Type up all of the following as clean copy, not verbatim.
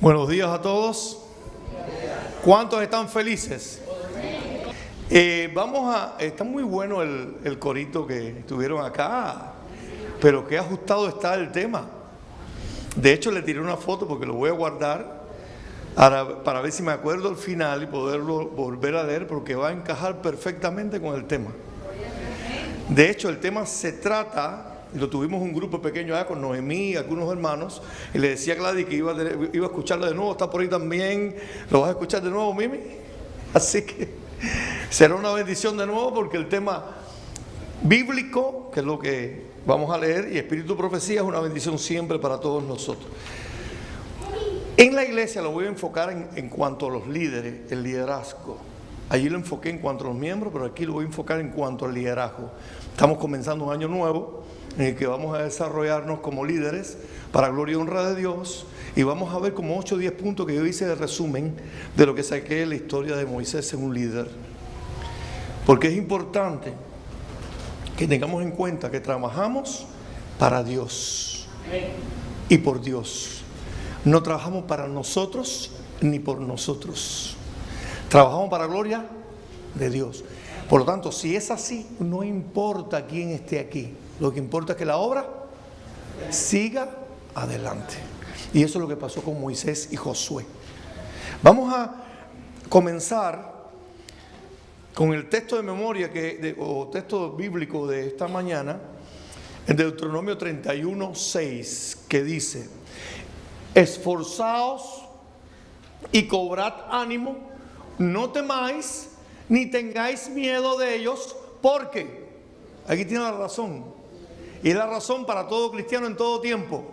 Buenos días a todos. ¿Cuántos están felices? Está muy bueno el corito que tuvieron acá, pero qué ajustado está el tema. De hecho, le tiré una foto porque lo voy a guardar para ver si me acuerdo al final y poderlo volver a leer, porque va a encajar perfectamente con el tema. De hecho, el tema se trata... Lo tuvimos un grupo pequeño allá con Noemí y algunos hermanos, y le decía a Gladys que iba a escucharlo de nuevo. Está por ahí también. ¿Lo vas a escuchar de nuevo, Mimi? Así que será una bendición de nuevo, porque el tema bíblico, que es lo que vamos a leer, y espíritu profecía, es una bendición siempre para todos nosotros. En la iglesia lo voy a enfocar en cuanto a los líderes, el liderazgo. Allí lo enfoqué en cuanto a los miembros, pero aquí lo voy a enfocar en cuanto al liderazgo. Estamos comenzando un año nuevo en el que vamos a desarrollarnos como líderes para gloria y honra de Dios, y vamos a ver como 8 o 10 puntos que yo hice de resumen de lo que saqué de la historia de Moisés en un líder. Porque es importante que tengamos en cuenta que trabajamos para Dios y por Dios. No trabajamos para nosotros ni por nosotros. Trabajamos para gloria de Dios. Por lo tanto, si es así, no importa quién esté aquí. Lo que importa es que la obra siga adelante. Y eso es lo que pasó con Moisés y Josué. Vamos a comenzar con el texto de memoria o texto bíblico de esta mañana, en Deuteronomio 31:6, que dice: esforzaos y cobrad ánimo, no temáis ni tengáis miedo de ellos, porque aquí tiene la razón. Y es la razón para todo cristiano en todo tiempo.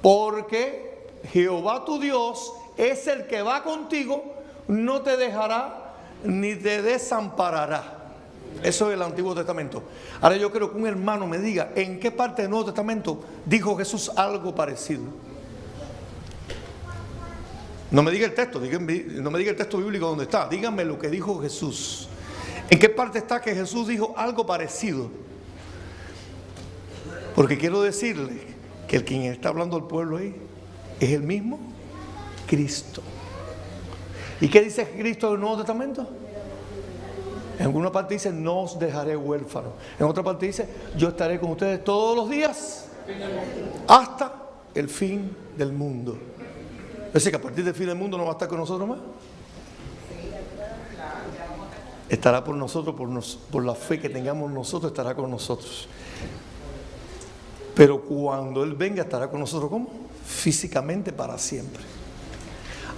Porque Jehová tu Dios es el que va contigo, no te dejará ni te desamparará. Eso es el Antiguo Testamento. Ahora yo quiero que un hermano me diga en qué parte del Nuevo Testamento dijo Jesús algo parecido. No me diga el texto, no me diga el texto bíblico donde está. Díganme lo que dijo Jesús. ¿En qué parte está que Jesús dijo algo parecido? Porque quiero decirle que el quien está hablando al pueblo ahí es el mismo Cristo. ¿Y qué dice Cristo en el Nuevo Testamento? En alguna parte dice: no os dejaré huérfanos. En otra parte dice: yo estaré con ustedes todos los días hasta el fin del mundo. Es decir, que a partir del fin del mundo no va a estar con nosotros más. Estará por nosotros, por la fe que tengamos nosotros, estará con nosotros. Pero cuando Él venga, estará con nosotros, ¿cómo? Físicamente, para siempre.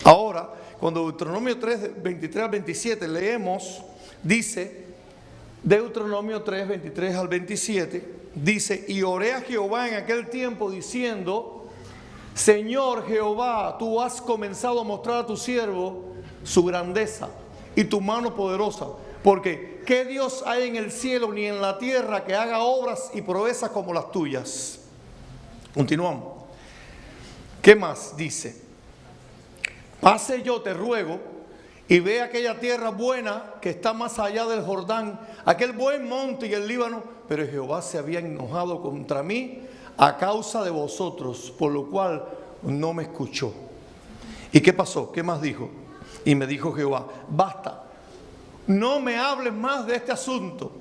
Ahora, cuando Deuteronomio 3, 23 al 27 leemos, dice, Deuteronomio 3, 23 al 27, dice: y oré a Jehová en aquel tiempo diciendo: Señor Jehová, tú has comenzado a mostrar a tu siervo su grandeza y tu mano poderosa, porque ¿qué Dios hay en el cielo ni en la tierra que haga obras y proezas como las tuyas? Continuamos. ¿Qué más dice? Pase yo, te ruego, y ve aquella tierra buena que está más allá del Jordán, aquel buen monte y el Líbano. Pero Jehová se había enojado contra mí a causa de vosotros, por lo cual no me escuchó. ¿Y qué pasó? ¿Qué más dijo? Y me dijo Jehová: basta, no me hables más de este asunto.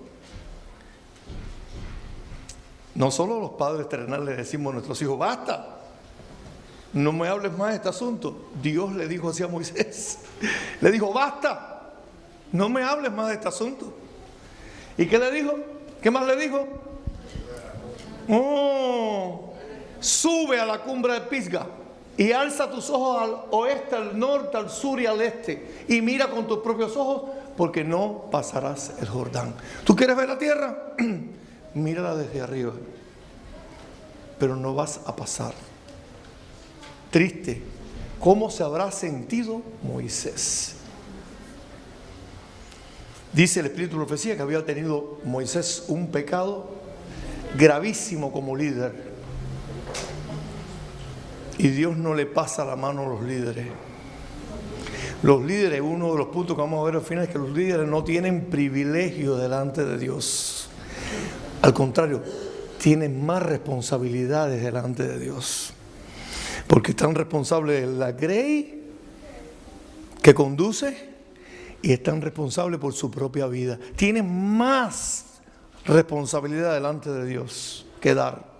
No solo los padres terrenales le decimos a nuestros hijos: basta, no me hables más de este asunto. Dios le dijo así a Moisés. Le dijo: basta, no me hables más de este asunto. ¿Y qué le dijo? ¿Qué más le dijo? Sube a la cumbre de Pisga y alza tus ojos al oeste, al norte, al sur y al este, y mira con tus propios ojos, porque no pasarás el Jordán. ¿Tú quieres ver la tierra? Mírala desde arriba, pero no vas a pasar. Triste, ¿cómo se habrá sentido Moisés? Dice el Espíritu de Profecía que había tenido Moisés un pecado gravísimo como líder, y Dios no le pasa la mano a los líderes. Los líderes, uno de los puntos que vamos a ver al final, es que los líderes no tienen privilegio delante de Dios. Al contrario, tienen más responsabilidades delante de Dios. Porque es tan responsable de la grey que conduce y es tan responsable por su propia vida. Tiene más responsabilidad delante de Dios que dar.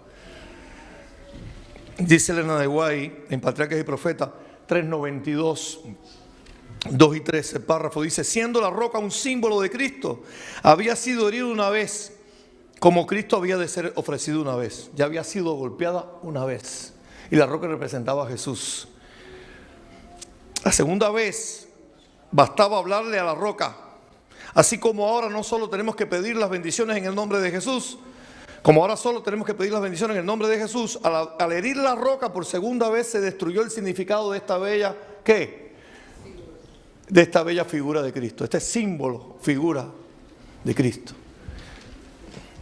Dice Elena de White en Patriarcas y Profetas 3:92, 2 y 3, el párrafo dice: siendo la roca un símbolo de Cristo, había sido herido una vez, como Cristo había de ser ofrecido una vez. Ya había sido golpeada una vez. Y la roca representaba a Jesús. La segunda vez bastaba hablarle a la roca. Así como ahora no solo tenemos que pedir las bendiciones en el nombre de Jesús, como ahora solo tenemos que pedir las bendiciones en el nombre de Jesús, al herir la roca por segunda vez se destruyó el significado de esta bella, ¿qué? De esta bella figura de Cristo, este símbolo, figura de Cristo.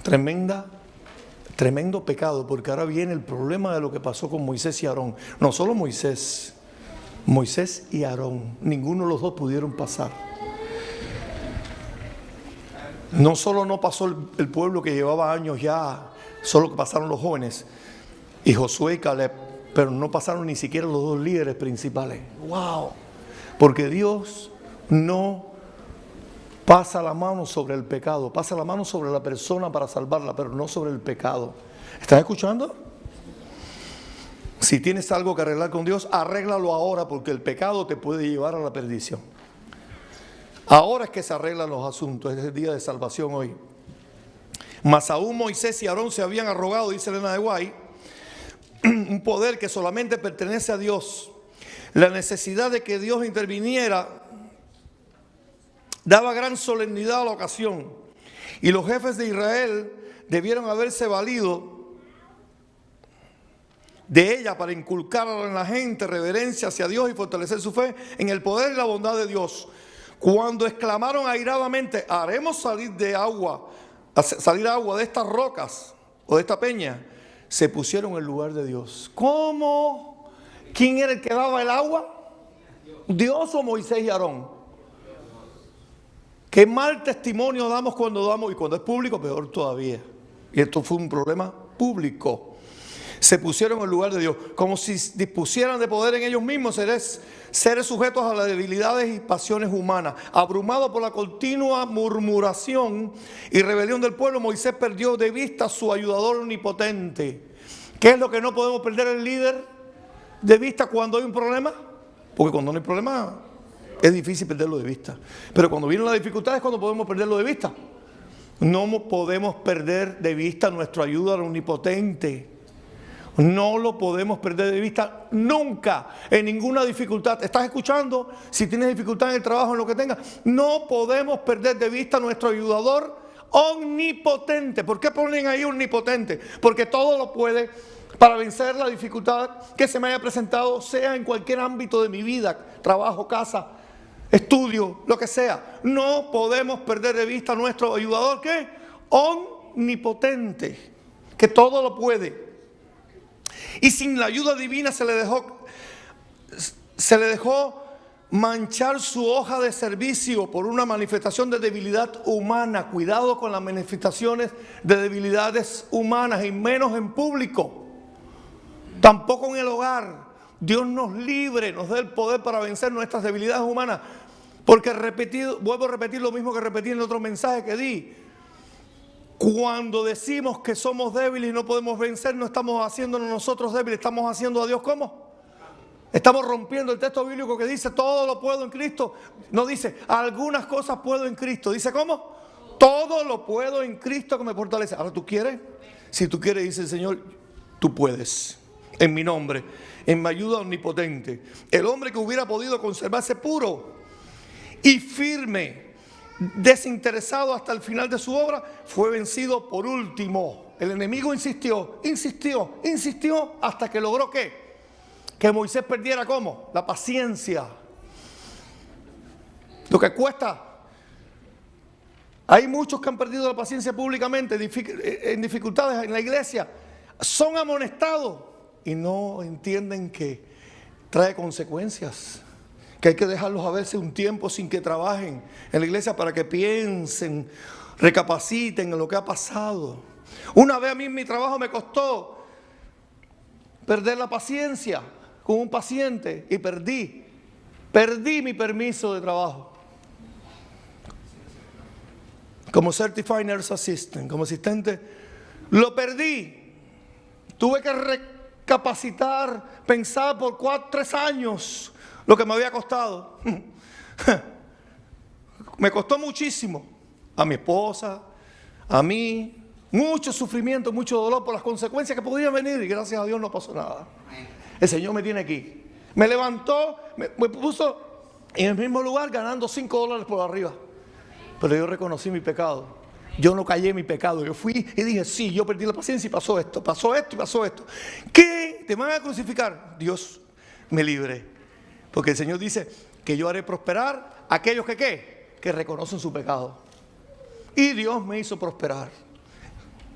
Tremendo pecado, porque ahora viene el problema de lo que pasó con Moisés y Aarón. No solo Moisés y Aarón, ninguno de los dos pudieron pasar. No solo no pasó el pueblo que llevaba años ya, solo que pasaron los jóvenes y Josué y Caleb, pero no pasaron ni siquiera los dos líderes principales. ¡Wow! Porque Dios no pasa la mano sobre el pecado, pasa la mano sobre la persona para salvarla, pero no sobre el pecado. ¿Estás escuchando? Si tienes algo que arreglar con Dios, arréglalo ahora, porque el pecado te puede llevar a la perdición. Ahora es que se arreglan los asuntos, es el día de salvación hoy. Mas aún Moisés y Aarón se habían arrogado, dice Elena de White, un poder que solamente pertenece a Dios. La necesidad de que Dios interviniera daba gran solemnidad a la ocasión. Y los jefes de Israel debieron haberse valido de ella para inculcar en la gente reverencia hacia Dios y fortalecer su fe en el poder y la bondad de Dios. Cuando exclamaron airadamente: haremos salir agua de estas rocas o de esta peña, se pusieron en el lugar de Dios. ¿Cómo? ¿Quién era el que daba el agua? ¿Dios o Moisés y Aarón? Qué mal testimonio damos, y cuando es público peor todavía. Y esto fue un problema público. Se pusieron en el lugar de Dios, como si dispusieran de poder en ellos mismos, seres sujetos a las debilidades y pasiones humanas. Abrumado por la continua murmuración y rebelión del pueblo, Moisés perdió de vista a su ayudador omnipotente. ¿Qué es lo que no podemos perder el líder de vista cuando hay un problema? Porque cuando no hay problema es difícil perderlo de vista. Pero cuando vienen las dificultades es cuando podemos perderlo de vista. No podemos perder de vista nuestro ayudador omnipotente. No lo podemos perder de vista nunca, en ninguna dificultad. ¿Estás escuchando? Si tienes dificultad en el trabajo, en lo que tengas, no podemos perder de vista a nuestro ayudador omnipotente. ¿Por qué ponen ahí omnipotente? Porque todo lo puede para vencer la dificultad que se me haya presentado, sea en cualquier ámbito de mi vida, trabajo, casa, estudio, lo que sea. No podemos perder de vista a nuestro ayudador, ¿qué? Omnipotente, que todo lo puede. Y sin la ayuda divina se le dejó manchar su hoja de servicio por una manifestación de debilidad humana. Cuidado con las manifestaciones de debilidades humanas, y menos en público. Tampoco en el hogar. Dios nos libre, nos dé el poder para vencer nuestras debilidades humanas. Porque vuelvo a repetir lo mismo que repetí en el otro mensaje que di. Cuando decimos que somos débiles y no podemos vencer, no estamos haciéndonos nosotros débiles, estamos haciendo a Dios ¿cómo? Estamos rompiendo el texto bíblico que dice todo lo puedo en Cristo. No dice algunas cosas puedo en Cristo. Dice ¿cómo? Todo lo puedo en Cristo que me fortalece. Ahora tú quieres, si tú quieres, dice el Señor, tú puedes. En mi nombre, en mi ayuda omnipotente. El hombre que hubiera podido conservarse puro y firme, desinteresado hasta el final de su obra, fue vencido por último. El enemigo insistió hasta que logró ¿qué? Que Moisés perdiera ¿cómo? La paciencia. Lo que cuesta. Hay muchos que han perdido la paciencia públicamente en dificultades en la iglesia. Son amonestados y no entienden que trae consecuencias. Que hay que dejarlos a veces un tiempo sin que trabajen en la iglesia para que piensen, recapaciten en lo que ha pasado. Una vez a mí en mi trabajo me costó perder la paciencia. con un paciente y perdí mi permiso de trabajo. Como Certified Nurse Assistant, como asistente, lo perdí. Tuve que recapacitar, pensar por 3 años lo que me había costado. Me costó muchísimo. A mi esposa, a mí, mucho sufrimiento, mucho dolor por las consecuencias que podían venir, y gracias a Dios no pasó nada. El Señor me tiene aquí. Me levantó, me puso en el mismo lugar ganando $5 por arriba. Pero yo reconocí mi pecado. Yo no callé mi pecado. Yo fui y dije, sí, yo perdí la paciencia y pasó esto y pasó esto. ¿Qué? ¿Te van a crucificar? Dios me libre. Porque el Señor dice que yo haré prosperar a aquellos que ¿qué? Que reconocen su pecado. Y Dios me hizo prosperar.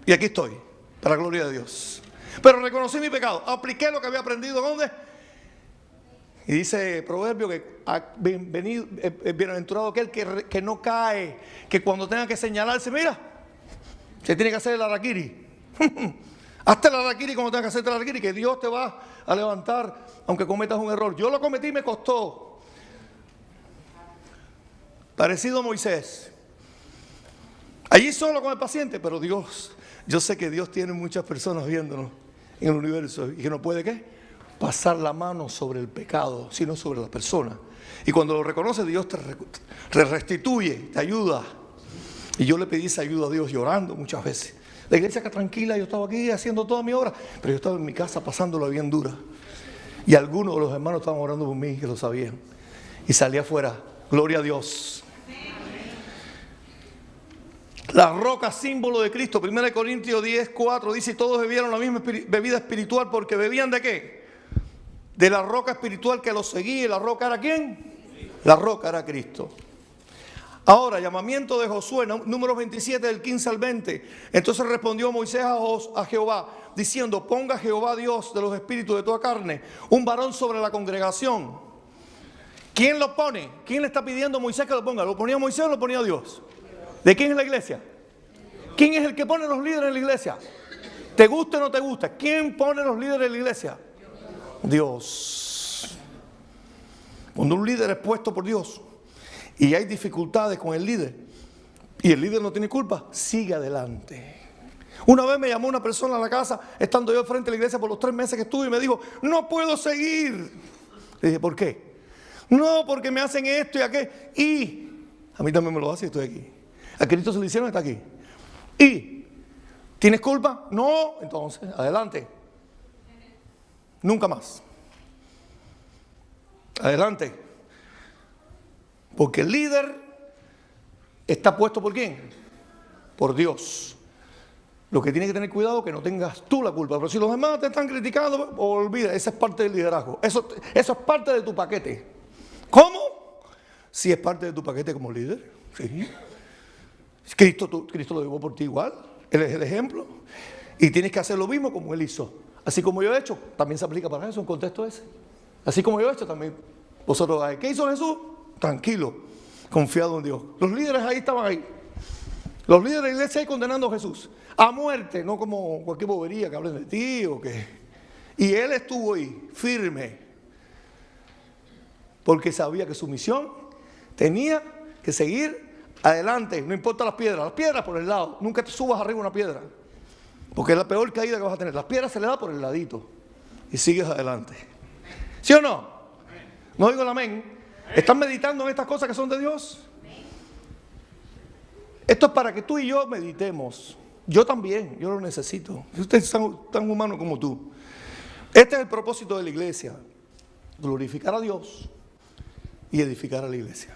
Y aquí estoy, para la gloria de Dios. Pero reconocí mi pecado. Apliqué lo que había aprendido. ¿Dónde? Y dice Proverbio que bienaventurado aquel que no cae, que cuando tenga que señalarse, mira, se tiene que hacer el harakiri. Hazte el harakiri cuando tengas que hacer el harakiri, que Dios te va a levantar aunque cometas un error. Yo lo cometí y me costó. Parecido a Moisés. Allí solo con el paciente, pero Dios, yo sé que Dios tiene muchas personas viéndonos en el universo y que no puede ¿qué? Pasar la mano sobre el pecado, sino sobre la persona. Y cuando lo reconoce, Dios te restituye, te ayuda. Y yo le pedí esa ayuda a Dios llorando muchas veces. La iglesia que tranquila, yo estaba aquí haciendo toda mi obra, pero yo estaba en mi casa pasándolo bien dura. Y algunos de los hermanos estaban orando por mí, que lo sabían. Y salí afuera, gloria a Dios. La roca, símbolo de Cristo. 1 Corintios 10:4 dice, y todos bebieron la misma bebida espiritual, porque bebían ¿de qué? De la roca espiritual que los seguía. ¿Y la roca era quién? La roca era Cristo. Ahora, llamamiento de Josué, número 27, del 15 al 20. Entonces respondió Moisés a Jehová, diciendo, ponga Jehová Dios de los espíritus de toda carne, un varón sobre la congregación. ¿Quién lo pone? ¿Quién le está pidiendo a Moisés que lo ponga? ¿Lo ponía Moisés o lo ponía Dios? ¿De quién es la iglesia? ¿Quién es el que pone los líderes en la iglesia? ¿Te gusta o no te gusta? ¿Quién pone los líderes en la iglesia? Dios. Cuando un líder es puesto por Dios y hay dificultades con el líder y el líder no tiene culpa, sigue adelante. Una vez me llamó una persona a la casa, estando yo frente a la iglesia por los 3 meses que estuve, y me dijo, no puedo seguir. Le dije, ¿por qué? No, porque me hacen esto y aquello. Y a mí también me lo hace y estoy aquí. A Cristo se le hicieron y está aquí. ¿Y tienes culpa? No, entonces, adelante. Nunca más. Adelante. Porque el líder está puesto ¿por quién? Por Dios. Lo que tienes que tener cuidado es que no tengas tú la culpa. Pero si los demás te están criticando, olvida, esa es parte del liderazgo. Eso es parte de tu paquete. ¿Cómo? Si es parte de tu paquete como líder. Sí. Cristo lo llevó por ti igual. Él es el ejemplo. Y tienes que hacer lo mismo como Él hizo. Así como yo he hecho, también se aplica para eso, en contexto ese. Así como yo he hecho, también vosotros hagáis. ¿Qué hizo Jesús? Tranquilo, confiado en Dios. Los líderes ahí estaban ahí. Los líderes de la iglesia ahí condenando a Jesús. A muerte, no como cualquier bobería que hablen de ti o que... Y Él estuvo ahí, firme. Porque sabía que su misión tenía que seguir adelante, no importa las piedras por el lado, nunca te subas arriba una piedra, porque es la peor caída que vas a tener. Las piedras se le da por el ladito y sigues adelante. ¿Sí o no? No digo el amén. ¿Están meditando en estas cosas que son de Dios? Esto es para que tú y yo meditemos. Yo también, yo lo necesito. Ustedes son tan humanos como tú. Este es el propósito de la iglesia: glorificar a Dios y edificar a la iglesia.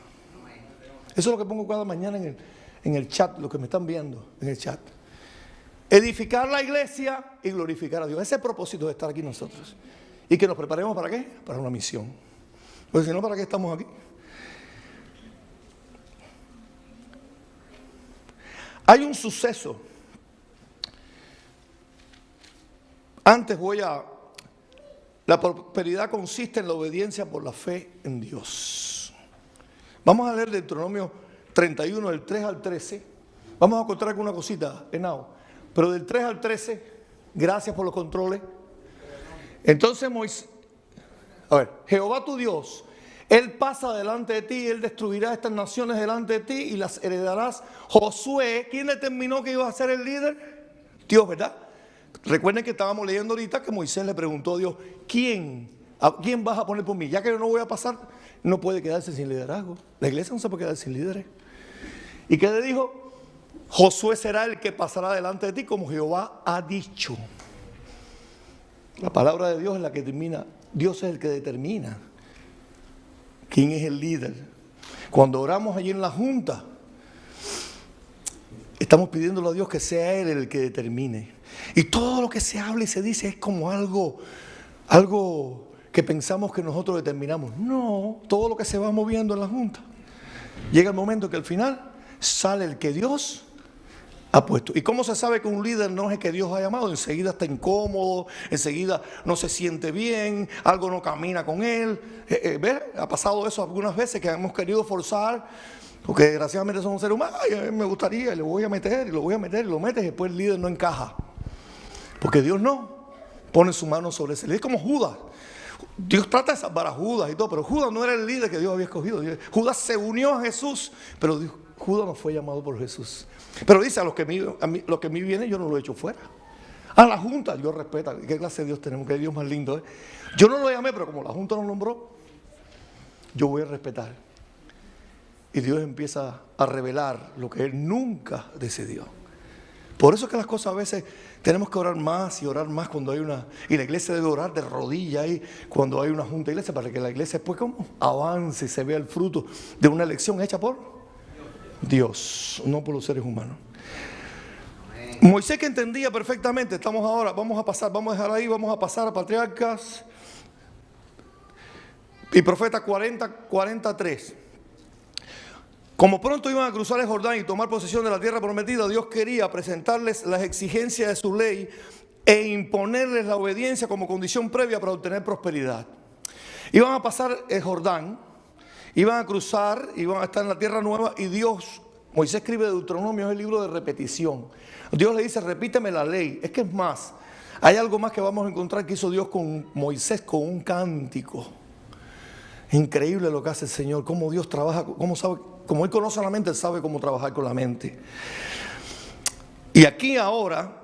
Eso es lo que pongo cada mañana en el chat, los que me están viendo en el chat. Edificar la iglesia y glorificar a Dios. Ese es el propósito de estar aquí nosotros. Y que nos preparemos ¿para qué? Para una misión. Porque si no, ¿para qué estamos aquí? Hay un suceso. Antes la prosperidad consiste en la obediencia por la fe en Dios. Vamos a leer Deuteronomio 31, del 3 al 13. Vamos a encontrar alguna cosita, Henao. Pero del 3 al 13, gracias por los controles. Entonces A ver, Jehová tu Dios, Él pasa delante de ti, Él destruirá estas naciones delante de ti y las heredarás. Josué, ¿quién determinó que iba a ser el líder? Dios, ¿verdad? Recuerden que estábamos leyendo ahorita que Moisés le preguntó a Dios, ¿a quién vas a poner por mí? Ya que yo no voy a pasar, no puede quedarse sin liderazgo. La iglesia no se puede quedar sin líderes. ¿Y qué le dijo? Josué será el que pasará delante de ti como Jehová ha dicho. La palabra de Dios es la que determina. Dios es el que determina quién es el líder. Cuando oramos allí en la junta, estamos pidiéndole a Dios que sea Él el que determine. Y todo lo que se habla y se dice es como algo que pensamos que nosotros determinamos. No, todo lo que se va moviendo en la junta. Llega el momento que al final sale el que Dios ha puesto. ¿Y cómo se sabe que un líder no es el que Dios ha llamado? Enseguida está incómodo, enseguida no se siente bien, algo no camina con él. ¿Ves? Ha pasado eso algunas veces que hemos querido forzar, porque desgraciadamente somos seres humanos. Ay, me gustaría, le voy a meter, y lo voy a meter, y lo metes, y después el líder no encaja. Porque Dios no pone su mano sobre ese líder. Es como Judas. Dios trata de salvar a Judas y todo, pero Judas no era el líder que Dios había escogido. Judas se unió a Jesús, pero Judas no fue llamado por Jesús. Pero dice, lo que a mí viene yo no lo he hecho fuera. A la junta, Dios respeta. ¿Qué clase de Dios tenemos? ¿Qué Dios más lindo? Yo no lo llamé, pero como la junta nos nombró, yo voy a respetar. Y Dios empieza a revelar lo que Él nunca decidió. Por eso es que las cosas a veces tenemos que orar más y orar más cuando hay una... Y la iglesia debe orar de rodillas ahí cuando hay una junta de iglesia, para que la iglesia después como avance y se vea el fruto de una elección hecha por Dios, no por los seres humanos. Moisés, que entendía perfectamente, estamos ahora, vamos a dejar ahí, vamos a pasar a Patriarcas y Profeta 43. Como pronto iban a cruzar el Jordán y tomar posesión de la tierra prometida, Dios quería presentarles las exigencias de su ley e imponerles la obediencia como condición previa para obtener prosperidad. Iban a pasar el Jordán, iban a cruzar, iban a estar en la tierra nueva y Dios, Moisés escribe Deuteronomio, es el libro de repetición. Dios le dice, repíteme la ley. Es que es más, hay algo más que vamos a encontrar que hizo Dios con Moisés con un cántico. Increíble lo que hace el Señor, cómo Dios trabaja, cómo sabe, como Él conoce la mente, Él sabe cómo trabajar con la mente. Y aquí ahora,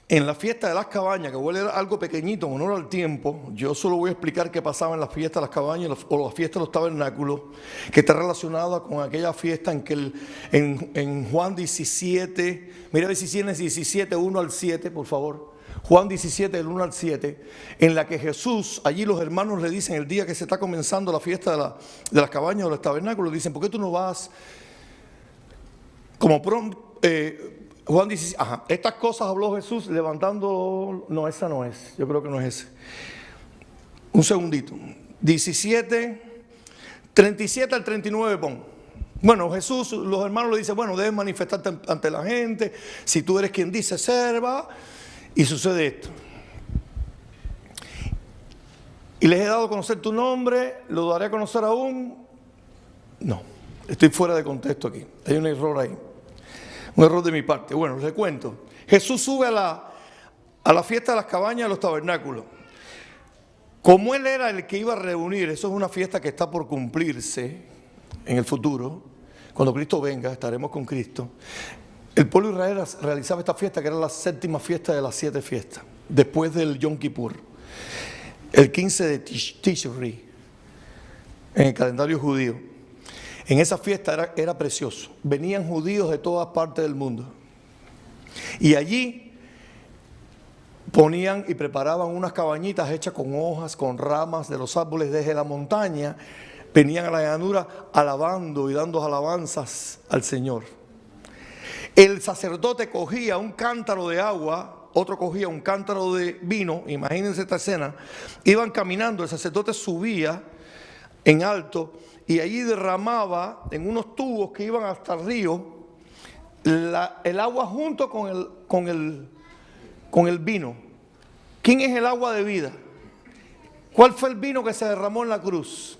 en la fiesta de las cabañas, que huele algo pequeñito en honor al tiempo, yo solo voy a explicar qué pasaba en la fiesta de las cabañas o la fiesta de los tabernáculos, que está relacionada con aquella fiesta en que en Juan 17, mira si tienes 17, 1 al 7, por favor. Juan 17, del 1 al 7, en la que Jesús, allí los hermanos le dicen el día que se está comenzando la fiesta de las cabañas o los tabernáculos, dicen, ¿por qué tú no vas como pronto? Juan 17, estas cosas habló Jesús levantando, no, esa no es, yo creo que no es ese. Un segundito, 17, 37 al 39 pon. Bueno, Jesús, los hermanos le dicen, bueno, debes manifestarte ante la gente, si tú eres quien dice ser, va. Y sucede esto. Y les he dado a conocer tu nombre, lo daré a conocer aún. No, estoy fuera de contexto aquí. Hay un error ahí. Un error de mi parte. Bueno, les cuento. Jesús sube a la fiesta de las cabañas, a los tabernáculos. Como Él era el que iba a reunir, eso es una fiesta que está por cumplirse en el futuro. Cuando Cristo venga, estaremos con Cristo. El pueblo de Israel realizaba esta fiesta, que era la séptima fiesta de las 7 fiestas, después del Yom Kippur, el 15 de Tishri, en el calendario judío. En esa fiesta era precioso. Venían judíos de todas partes del mundo. Y allí ponían y preparaban unas cabañitas hechas con hojas, con ramas de los árboles desde la montaña. Venían a la llanura alabando y dando alabanzas al Señor. El sacerdote cogía un cántaro de agua, otro cogía un cántaro de vino, imagínense esta escena, iban caminando, el sacerdote subía en alto y allí derramaba en unos tubos que iban hasta el río el agua junto con el vino. ¿Quién es el agua de vida? ¿Cuál fue el vino que se derramó en la cruz?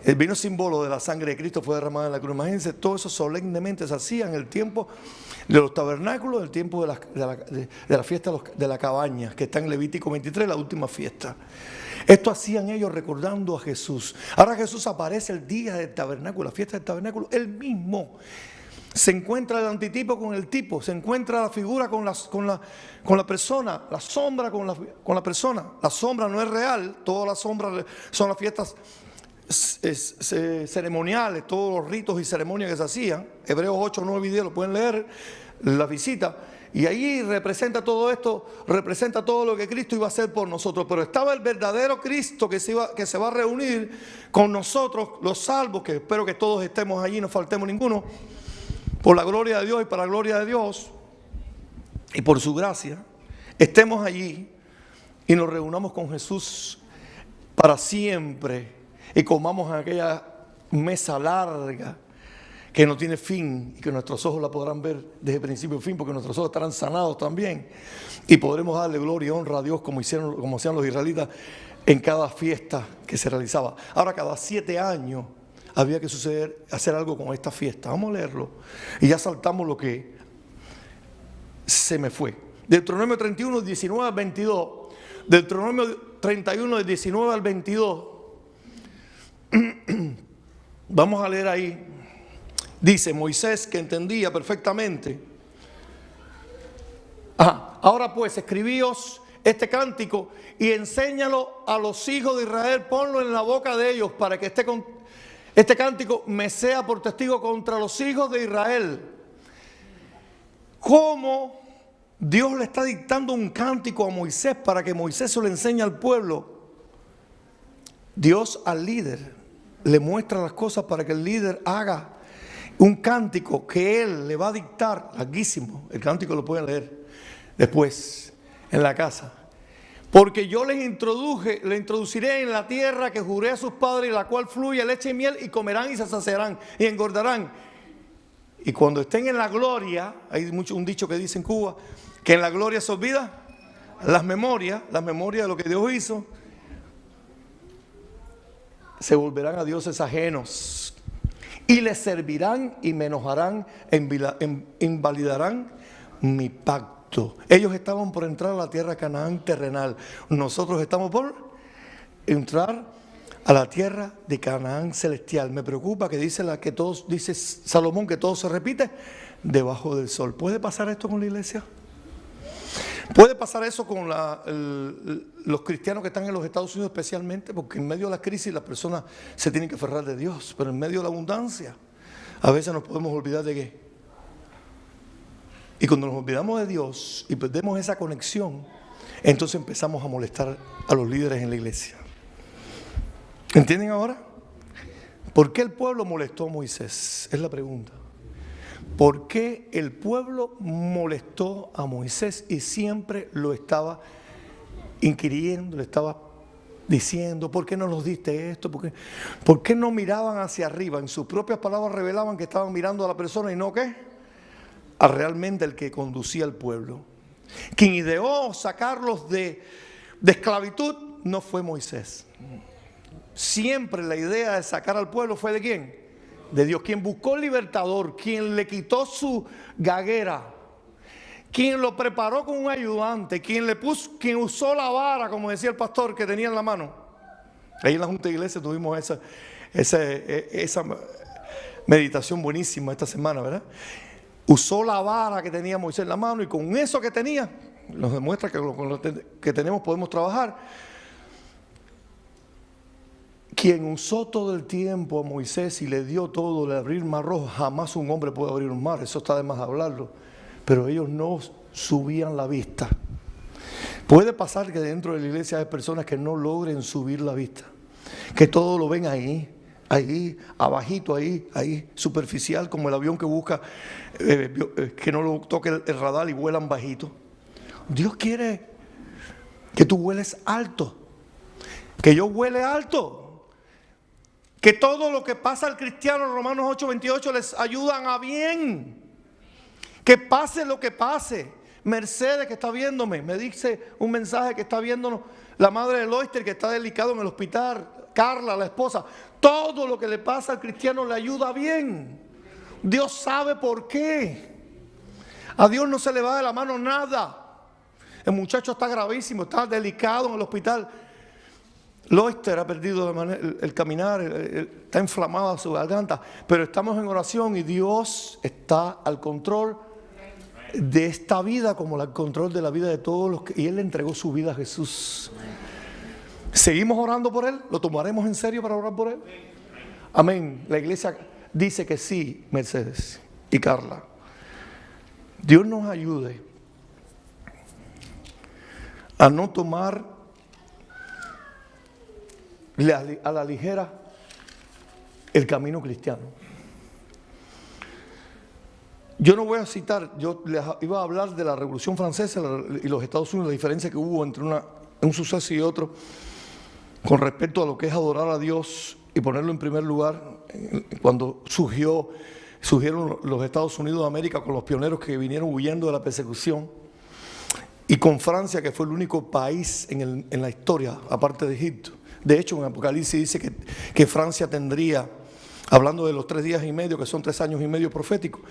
El vino símbolo de la sangre de Cristo fue derramada en la cruz. Imagínense, todo eso solemnemente se hacía en el tiempo de los tabernáculos, el tiempo de la fiesta de la cabaña, que está en Levítico 23, la última fiesta. Esto hacían ellos recordando a Jesús. Ahora Jesús aparece el día del tabernáculo, la fiesta del tabernáculo, él mismo. Se encuentra el antitipo con el tipo, se encuentra la figura con la persona, la sombra con la persona. La sombra no es real, todas las sombras son las fiestas ceremoniales, todos los ritos y ceremonias que se hacían. Hebreos 8, 9 y 10 lo pueden leer, la visita. Y ahí representa todo esto, representa todo lo que Cristo iba a hacer por nosotros. Pero estaba el verdadero Cristo que se va a reunir con nosotros, los salvos, que espero que todos estemos allí, no faltemos ninguno. Por la gloria de Dios y para la gloria de Dios y por su gracia, estemos allí y nos reunamos con Jesús para siempre y comamos en aquella mesa larga que no tiene fin y que nuestros ojos la podrán ver desde principio a fin, porque nuestros ojos estarán sanados también y podremos darle gloria y honra a Dios como hacían los israelitas en cada fiesta que se realizaba. Ahora, cada 7 años había que hacer algo con esta fiesta. Vamos a leerlo. Y ya saltamos lo que se me fue. Deuteronomio 31, 19 al 22. Deuteronomio 31, del 19 al 22. Vamos a leer ahí. Dice Moisés, que entendía perfectamente. Ahora pues, escribíos este cántico y enséñalo a los hijos de Israel. Ponlo en la boca de ellos para que este cántico me sea por testigo contra los hijos de Israel. ¿Cómo Dios le está dictando un cántico a Moisés para que Moisés se lo enseñe al pueblo? Dios al líder le muestra las cosas para que el líder haga un cántico que él le va a dictar, larguísimo. El cántico lo pueden leer después en la casa. Porque yo le introduciré en la tierra que juré a sus padres, la cual fluye leche y miel, y comerán y se saciarán y engordarán. Y cuando estén en la gloria, hay un dicho que dice en Cuba, que en la gloria se olvida las memorias de lo que Dios hizo. Se volverán a dioses ajenos y les servirán y me enojarán, invalidarán mi pacto. Ellos estaban por entrar a la tierra Canaán terrenal. Nosotros estamos por entrar a la tierra de Canaán celestial. Me preocupa que dice Salomón que todo se repite debajo del sol. ¿Puede pasar esto con la iglesia? ¿Puede pasar eso con los cristianos que están en los Estados Unidos especialmente? Porque en medio de la crisis las personas se tienen que aferrar de Dios, pero en medio de la abundancia a veces nos podemos olvidar de qué. Y cuando nos olvidamos de Dios y perdemos esa conexión, entonces empezamos a molestar a los líderes en la iglesia. ¿Entienden ahora? ¿Por qué el pueblo molestó a Moisés? Es la pregunta. ¿Por qué el pueblo molestó a Moisés y siempre lo estaba inquiriendo, le estaba diciendo, ¿por qué no nos diste esto? ¿Por qué no miraban hacia arriba? En sus propias palabras revelaban que estaban mirando a la persona y no ¿qué? A realmente el que conducía al pueblo. Quien ideó sacarlos de esclavitud no fue Moisés. Siempre la idea de sacar al pueblo fue ¿de quién? De Dios. Quien buscó el libertador, quien le quitó su gaguera, quien lo preparó con un ayudante, quien usó la vara, como decía el pastor, que tenía en la mano. Ahí en la Junta de Iglesia tuvimos esa meditación buenísima esta semana, ¿verdad? Usó la vara que tenía Moisés en la mano y con eso que tenía, nos demuestra que con lo que tenemos podemos trabajar. Quien usó todo el tiempo a Moisés y le dio todo de abrir mar rojo, jamás un hombre puede abrir un mar, eso está de más hablarlo. Pero ellos no subían la vista. Puede pasar que dentro de la iglesia hay personas que no logren subir la vista, que todo lo ven ahí, abajito, ahí, superficial, como el avión que busca que no lo toque el radar y vuelan bajito. Dios quiere que tú vueles alto, que yo vuele alto, que todo lo que pasa al cristiano, Romanos 8:28, les ayudan a bien, que pase lo que pase. Mercedes, que está viéndome, me dice un mensaje que está viéndonos, la madre de Loister, que está delicado en el hospital, Carla, la esposa. Todo lo que le pasa al cristiano le ayuda bien. Dios sabe por qué. A Dios no se le va de la mano nada. El muchacho está gravísimo, está delicado en el hospital. Loester ha perdido el caminar, está inflamada su garganta, pero estamos en oración y Dios está al control de esta vida como al control de la vida de todos los que... Y Él le entregó su vida a Jesús. ¿Seguimos orando por Él? ¿Lo tomaremos en serio para orar por Él? Amén. La iglesia dice que sí, Mercedes y Carla. Dios nos ayude a no tomar a la ligera el camino cristiano. Yo no voy a citar, yo les iba a hablar de la Revolución Francesa y los Estados Unidos, la diferencia que hubo entre un suceso y otro con respecto a lo que es adorar a Dios y ponerlo en primer lugar cuando surgieron los Estados Unidos de América con los pioneros que vinieron huyendo de la persecución, y con Francia, que fue el único país en la historia, aparte de Egipto. De hecho, en Apocalipsis dice que Francia tendría, hablando de los 3 días y medio, que son 3 años y medio proféticos,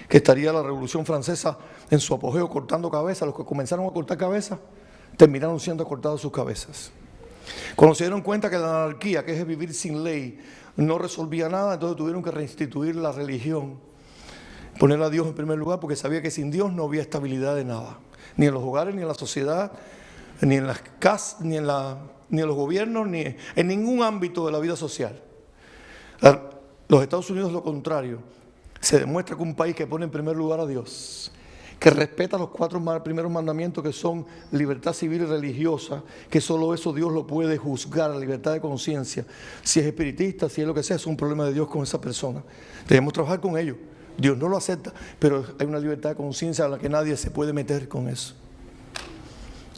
que estaría la Revolución Francesa en su apogeo cortando cabezas. Los que comenzaron a cortar cabezas terminaron siendo cortadas sus cabezas. Cuando se dieron cuenta que la anarquía, que es vivir sin ley, no resolvía nada, entonces tuvieron que reinstituir la religión, poner a Dios en primer lugar, porque sabía que sin Dios no había estabilidad de nada, ni en los hogares, ni en la sociedad, ni en las casas, ni en los gobiernos, ni en ningún ámbito de la vida social. Los Estados Unidos, lo contrario, se demuestra que un país que pone en primer lugar a Dios, que respeta los 4 primeros mandamientos, que son libertad civil y religiosa, que solo eso Dios lo puede juzgar, la libertad de conciencia. Si es espiritista, si es lo que sea, es un problema de Dios con esa persona. Debemos trabajar con ellos. Dios no lo acepta, pero hay una libertad de conciencia a la que nadie se puede meter con eso.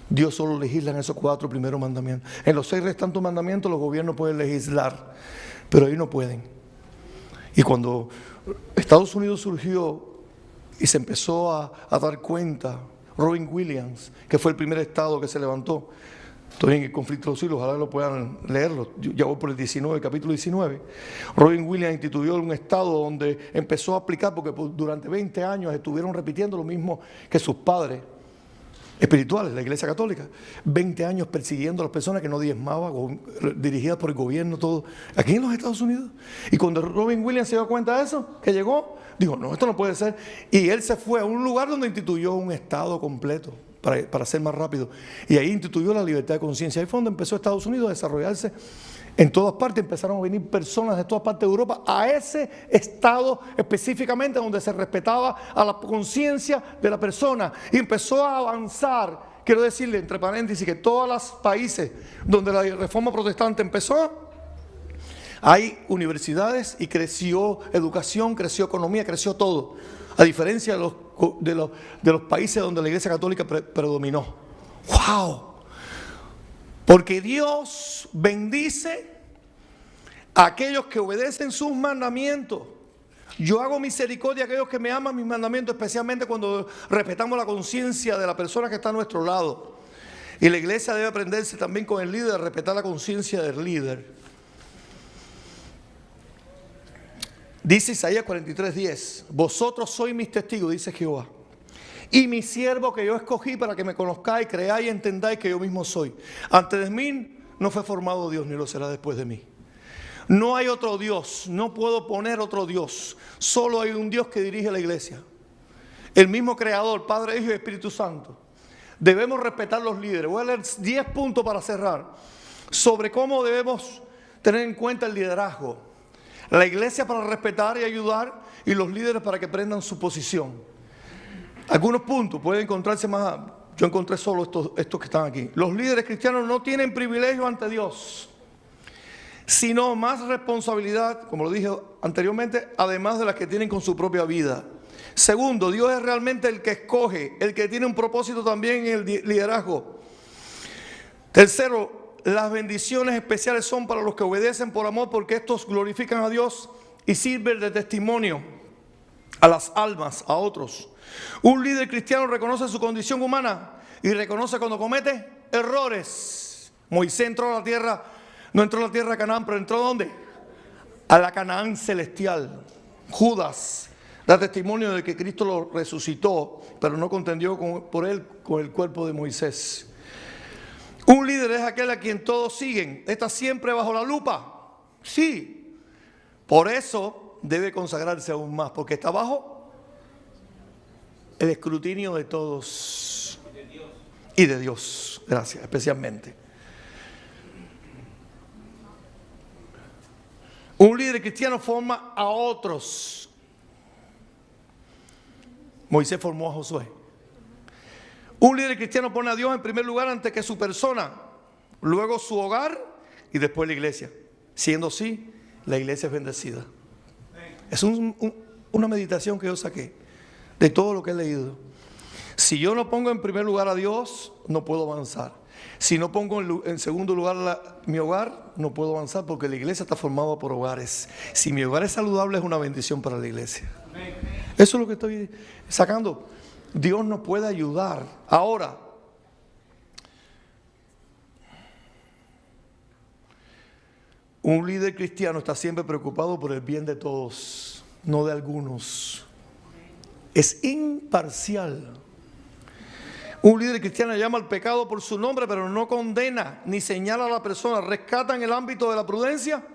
Dios solo legisla en esos 4 primeros mandamientos. En los 6 restantes mandamientos los gobiernos pueden legislar, pero ahí no pueden. Y cuando Estados Unidos surgió y se empezó a dar cuenta, Robin Williams, que fue el primer estado que se levantó, estoy en el conflicto de los siglos, ojalá lo puedan leerlo, ya voy por el capítulo 19. Robin Williams instituyó un estado donde empezó a aplicar, porque durante 20 años estuvieron repitiendo lo mismo que sus padres espirituales, la Iglesia Católica, 20 años persiguiendo a las personas que no diezmaban, dirigidas por el gobierno, todo, aquí en los Estados Unidos. Y cuando Robin Williams se dio cuenta de eso, que llegó, dijo, no, esto no puede ser. Y él se fue a un lugar donde instituyó un estado completo, para ser más rápido. Y ahí instituyó la libertad de conciencia. Ahí fue donde empezó Estados Unidos a desarrollarse. En todas partes empezaron a venir personas de todas partes de Europa a ese estado específicamente donde se respetaba a la conciencia de la persona, y empezó a avanzar. Quiero decirle, entre paréntesis, que todos los países donde la reforma protestante empezó, hay universidades y creció educación, creció economía, creció todo, a diferencia de los países donde la Iglesia Católica predominó. ¡Wow! Porque Dios bendice a aquellos que obedecen sus mandamientos. Yo hago misericordia a aquellos que me aman mis mandamientos, especialmente cuando respetamos la conciencia de la persona que está a nuestro lado. Y la iglesia debe aprenderse también con el líder a respetar la conciencia del líder. Dice Isaías 43:10, vosotros sois mis testigos, dice Jehová, y mi siervo que yo escogí para que me conozcáis, creáis y entendáis que yo mismo soy. Antes de mí no fue formado Dios, ni lo será después de mí. No hay otro Dios, no puedo poner otro Dios. Solo hay un Dios que dirige la iglesia. El mismo Creador, Padre, Hijo y Espíritu Santo. Debemos respetar los líderes. Voy a leer 10 puntos para cerrar sobre cómo debemos tener en cuenta el liderazgo. La iglesia para respetar y ayudar, y los líderes para que prendan su posición. Algunos puntos, pueden encontrarse más. Yo encontré solo estos que están aquí. Los líderes cristianos no tienen privilegio ante Dios, sino más responsabilidad, como lo dije anteriormente, además de las que tienen con su propia vida. Segundo, Dios es realmente el que escoge, el que tiene un propósito también en el liderazgo. Tercero, las bendiciones especiales son para los que obedecen por amor, porque estos glorifican a Dios y sirven de testimonio a las almas, a otros. Un líder cristiano reconoce su condición humana y reconoce cuando comete errores. Moisés entró a la tierra, no entró a la tierra de Canaán, pero entró ¿a dónde? A la Canaán celestial. Judas da testimonio de que Cristo lo resucitó, pero no contendió por él con el cuerpo de Moisés. Un líder es aquel a quien todos siguen. ¿Está siempre bajo la lupa? Sí. Por eso debe consagrarse aún más, porque está bajo el escrutinio de todos y de Dios. Gracias, especialmente. Un líder cristiano forma a otros. Moisés formó a Josué. Un líder cristiano pone a Dios en primer lugar antes que su persona, luego su hogar y después la iglesia. Siendo así, la iglesia es bendecida. Es una meditación que yo saqué de todo lo que he leído. Si yo no pongo en primer lugar a Dios, no puedo avanzar. Si no pongo en segundo lugar mi hogar, no puedo avanzar, porque la iglesia está formada por hogares. Si mi hogar es saludable, es una bendición para la iglesia. Eso es lo que estoy sacando. Dios nos puede ayudar. Ahora, un líder cristiano está siempre preocupado por el bien de todos, no de algunos. Es imparcial. Un líder cristiano llama al pecado por su nombre, pero no condena ni señala a la persona. Rescata en el ámbito de la prudencia.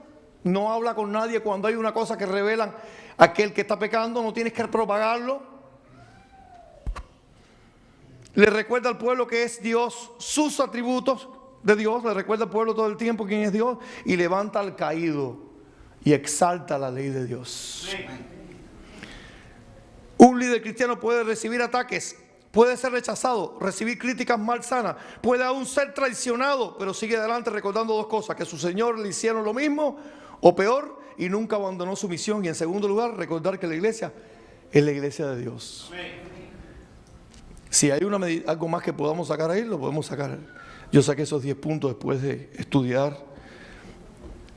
No habla con nadie cuando hay una cosa que revelan a aquel que está pecando. No tienes que propagarlo. Le recuerda al pueblo que es Dios, sus atributos de Dios. Le recuerda al pueblo todo el tiempo quién es Dios. Y levanta al caído y exalta la ley de Dios. Un líder cristiano puede recibir ataques, puede ser rechazado, recibir críticas malsanas, puede aún ser traicionado, pero sigue adelante recordando dos cosas: que su Señor le hicieron lo mismo o peor y nunca abandonó su misión. Y en segundo lugar, recordar que la iglesia es la iglesia de Dios. Si hay algo más que podamos sacar ahí, lo podemos sacar. Yo saqué esos 10 puntos después de estudiar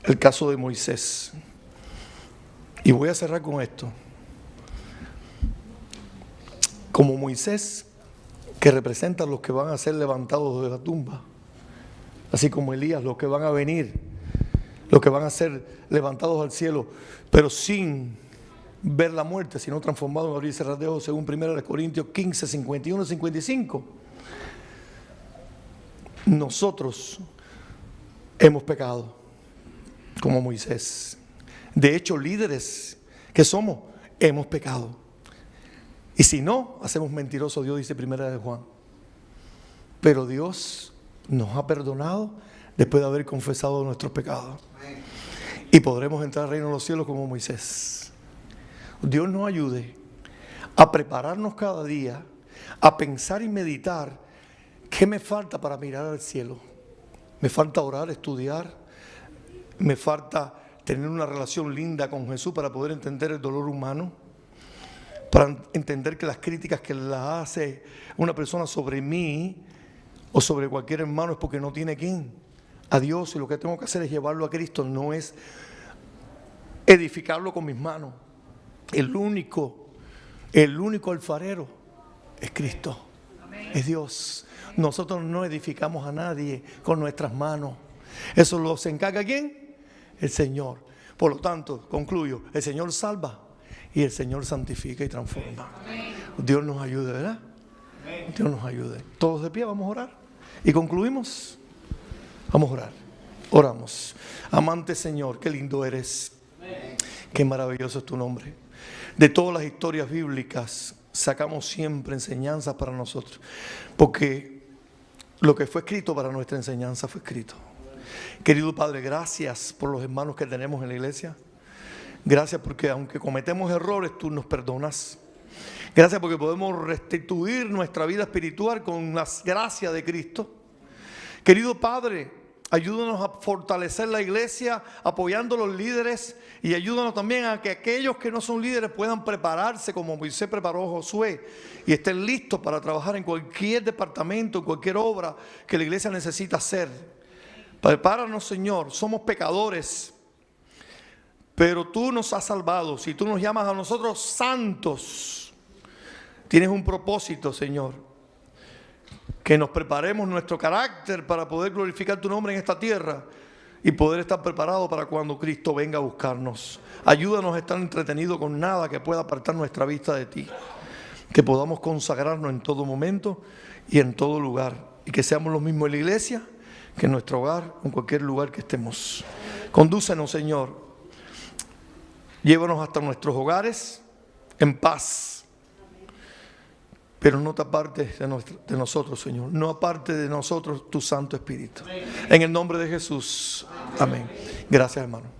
el caso de Moisés. Y voy a cerrar con esto. Como Moisés, que representa a los que van a ser levantados de la tumba, así como Elías, los que van a venir, los que van a ser levantados al cielo, pero sin ver la muerte, sino transformados en abrir y cerrar de ojos, según 1 Corintios 15, 51 y 55. Nosotros hemos pecado como Moisés. De hecho, líderes que somos, hemos pecado. Y si no, hacemos mentiroso Dios, dice 1 Juan. Pero Dios nos ha perdonado después de haber confesado nuestros pecados. Y podremos entrar al reino de los cielos como Moisés. Dios nos ayude a prepararnos cada día, a pensar y meditar qué me falta para mirar al cielo. Me falta orar, estudiar, me falta tener una relación linda con Jesús para poder entender el dolor humano, para entender que las críticas que las hace una persona sobre mí o sobre cualquier hermano es porque no tiene quien, a Dios, y lo que tengo que hacer es llevarlo a Cristo, no es edificarlo con mis manos. El único alfarero es Cristo, es Dios. Nosotros no edificamos a nadie con nuestras manos. Eso lo se encarga ¿quién? El Señor. Por lo tanto, concluyo, el Señor salva y el Señor santifica y transforma. Dios nos ayude, ¿verdad? Dios nos ayude. Todos de pie, vamos a orar. Y concluimos. Vamos a orar. Oramos. Amante Señor, qué lindo eres. Qué maravilloso es tu nombre. De todas las historias bíblicas sacamos siempre enseñanzas para nosotros, porque lo que fue escrito para nuestra enseñanza fue escrito. Querido Padre, gracias por los hermanos que tenemos en la iglesia. Gracias porque aunque cometemos errores, tú nos perdonas. Gracias porque podemos restituir nuestra vida espiritual con las gracias de Cristo. Querido Padre, ayúdanos a fortalecer la iglesia apoyando a los líderes, y ayúdanos también a que aquellos que no son líderes puedan prepararse como Moisés preparó a Josué y estén listos para trabajar en cualquier departamento, en cualquier obra que la iglesia necesita hacer. Prepáranos, Señor, somos pecadores, pero tú nos has salvado. Si tú nos llamas a nosotros santos, tienes un propósito, Señor. Que nos preparemos nuestro carácter para poder glorificar tu nombre en esta tierra y poder estar preparados para cuando Cristo venga a buscarnos. Ayúdanos a estar entretenidos con nada que pueda apartar nuestra vista de ti. Que podamos consagrarnos en todo momento y en todo lugar. Y que seamos los mismos en la iglesia que en nuestro hogar, en cualquier lugar que estemos. Condúcenos, Señor. Llévanos hasta nuestros hogares en paz. Pero no te apartes de nosotros, Señor. No aparte de nosotros tu Santo Espíritu. En el nombre de Jesús. Amén. Gracias, hermano.